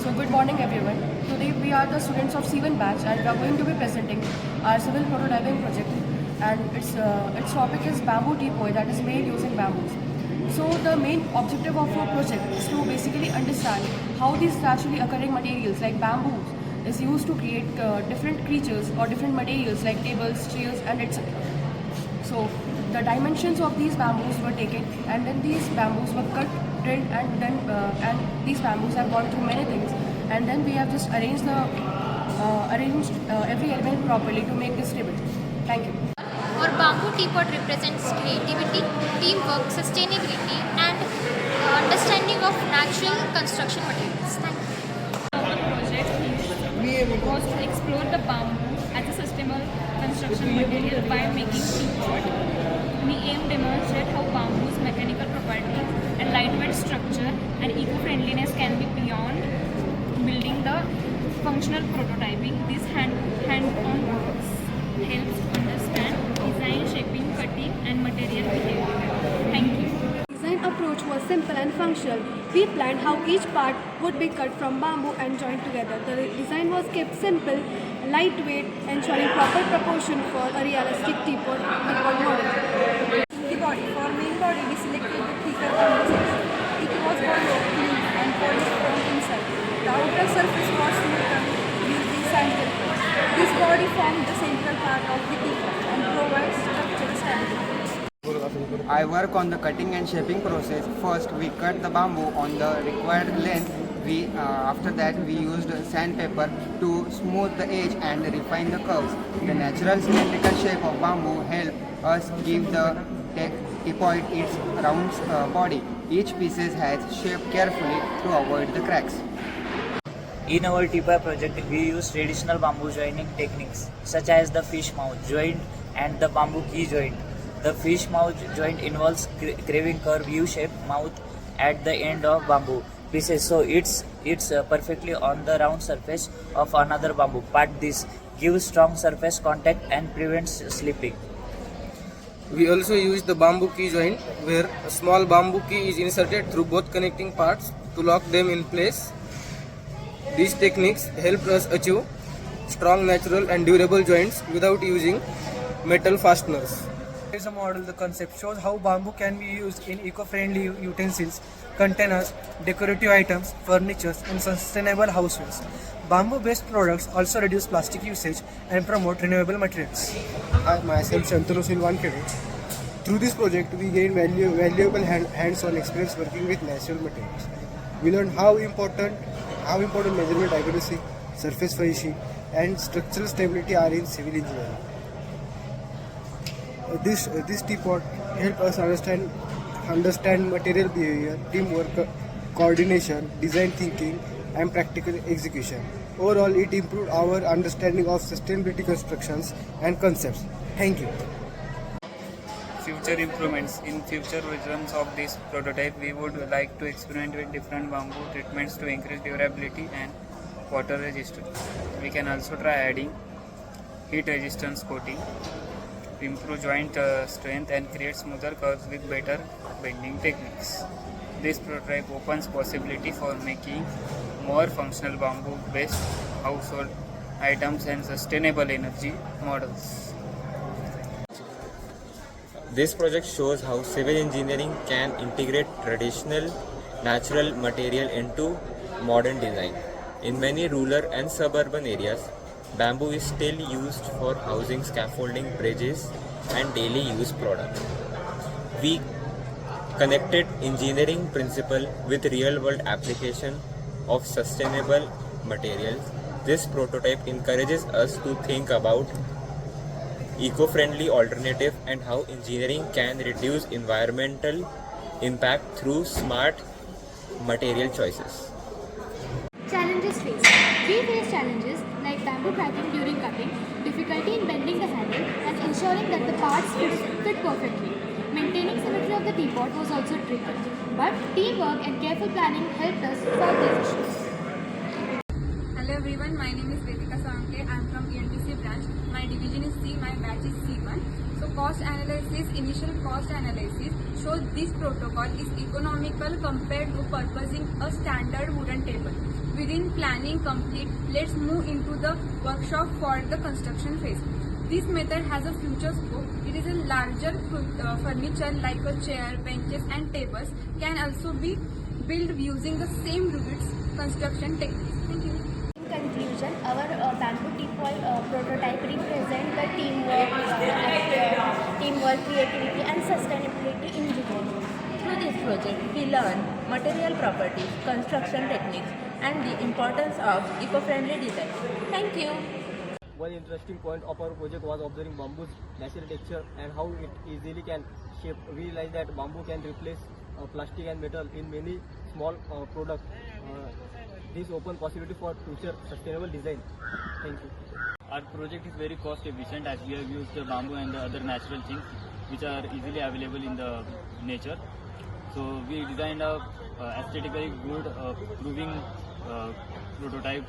So good morning everyone. Today we are the students of C1 batch and we are going to be presenting our civil prototyping project, and its topic is bamboo teepot that is made using bamboos. So the main objective of our project is to basically understand how these naturally occurring materials like bamboos is used to create different creatures or different materials like tables, chairs and etc. So the dimensions of these bamboos were taken, and then these bamboos were cut, drilled, and these bamboos have gone through many things, and then we have just arranged every element properly to make this table. Thank you. Or bamboo teapot represents creativity, teamwork, sustainability, and understanding of natural construction materials. Thank you. Project was to explore the bamboo as a sustainable construction material by making teapot. We aim to demonstrate how bamboo's mechanical properties and lightweight structure and eco-friendliness can be beyond building the functional prototyping. This hand-on works helps understand design, shaping, cutting, and material behavior. Thank you. Design approach was simple and functional. We planned how each part would be cut from bamboo and joined together. The design was kept simple, lightweight, ensuring proper proportion for a realistic teapot model. The body. For main body, we selected the thicker bamboo section. It was hollow, clean, and polished from inside. The outer surface was smoothed using sandpaper. This body formed the central part of the teapot and provides structural stability. I work on the cutting and shaping process. First, we cut the bamboo on the required length. After that, we used sandpaper to smooth the edge and refine the curves. The natural symmetrical shape of bamboo help us give the teapot its round body. Each piece has shaped carefully to avoid the cracks. In our teapot project, we use traditional bamboo joining techniques such as the fish mouth joint and the bamboo key joint. The fish mouth joint involves carving curved U-shaped mouth at the end of bamboo pieces, so it's perfectly on the round surface of another bamboo part. This gives strong surface contact and prevents slipping. We also use the bamboo key joint, where a small bamboo key is inserted through both connecting parts to lock them in place. These techniques help us achieve strong, natural and durable joints without using metal fasteners. As a model, the concept shows how bamboo can be used in eco-friendly utensils, containers, decorative items, furniture, and sustainable housewares. Bamboo-based products also reduce plastic usage and promote renewable materials. I myself, Shantanu Silvankede. Through this project, we gained valuable hands-on experience working with natural materials. We learned how important measurement accuracy, surface finishing, and structural stability are in civil engineering. This teapot help us understand material behavior, teamwork, coordination, design thinking, and practical execution. Overall, it improved our understanding of sustainability constructions and concepts. Thank you. Future improvements. In future versions of this prototype, we would like to experiment with different bamboo treatments to increase durability and water resistance. We can also try adding heat resistance coating, improve joint strength and create smoother curves with better bending techniques. This prototype opens possibility for making more functional bamboo based household items and sustainable energy models. This project shows how civil engineering can integrate traditional natural material into modern design. In many rural and suburban areas, bamboo is still used for housing, scaffolding, bridges, and daily use products. We connected engineering principle with real-world application of sustainable materials. This prototype encourages us to think about eco-friendly alternative and how engineering can reduce environmental impact through smart material choices. Challenges faced. We face challenges like bamboo cracking during cutting, difficulty in bending the handle, and ensuring that the parts fit perfectly. Maintaining symmetry of the teapot was also tricky, but teamwork and careful planning helped us solve these issues. Hello everyone, my name is Vedika Sankhe. I am from ENTC branch. My division is C, my batch is C1. So initial cost analysis shows this protocol is economical compared to purposing a standard wooden table. Within planning complete, let's move into the workshop for the construction phase. This method has a future scope. It is a larger furniture like a chair, benches and tables can also be built using the same Rubit's construction techniques. Thank you. In conclusion, our bamboo teapot prototype represents the teamwork, creativity and sustainability in engineering. Through this project, we learn material properties, construction techniques, and the importance of eco-friendly design. Thank you. One interesting point of our project was observing bamboo's natural texture and how it easily can shape. We realized that bamboo can replace plastic and metal in many small products. This opens possibility for future sustainable design. Thank you. Our project is very cost efficient as we have used the bamboo and the other natural things which are easily available in the nature. So we designed a aesthetically good proving prototype